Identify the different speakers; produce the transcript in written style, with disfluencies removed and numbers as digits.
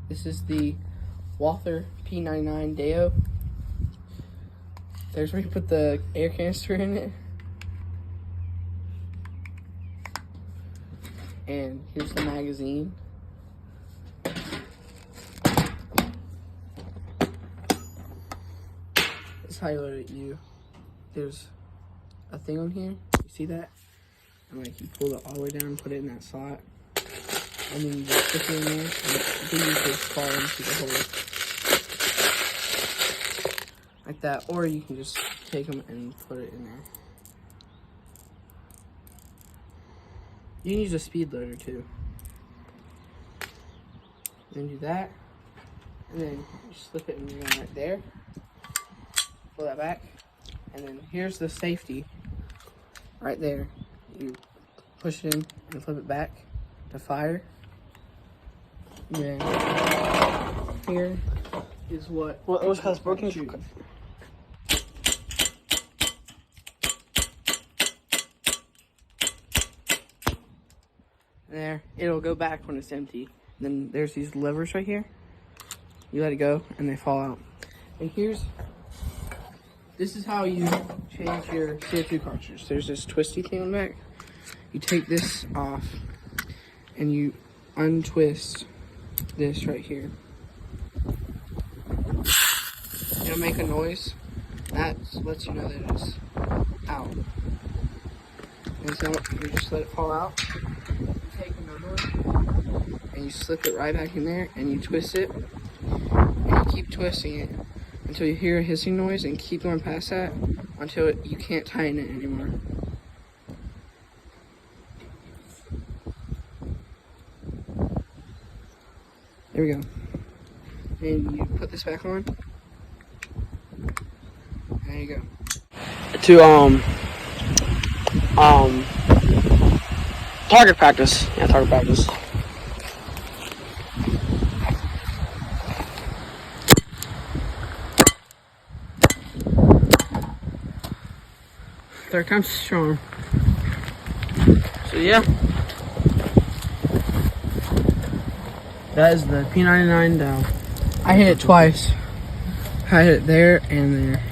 Speaker 1: This is the Walther p99 Deo. There's where you put the air canister in it. And here's the magazine. This is how you load it. There's a thing on here. You see that? And like you pull it all the way down and put it in that slot. And then you just stick it in there, and these just fall into the hole. Like that, or you can just take them and put it in there. You can use a speed loader too. Then do that, and then you slip it in the gun right there. Pull that back, and then here's the safety right there. You push it in and flip it back to fire. And then here is what
Speaker 2: was kind of broken.
Speaker 1: There, it'll go back when it's empty. Then there's these levers right here. You let it go and they fall out. And this is how you change your CO2 cartridge. There's this twisty thing on the back. You take this off and you untwist this right here. It'll make a noise. That lets you know that it's out. And so you just let it fall out. You take another one and you slip it right back in there and you twist it. And you keep twisting it until you hear a hissing noise and keep going past that until you can't tighten it anymore. There we go. And you put this back on. And there you go.
Speaker 2: To target practice. Yeah, target practice.
Speaker 1: Third time's a charm.
Speaker 2: So yeah. That is the p99 down.
Speaker 1: I hit it twice. I hit it there and there.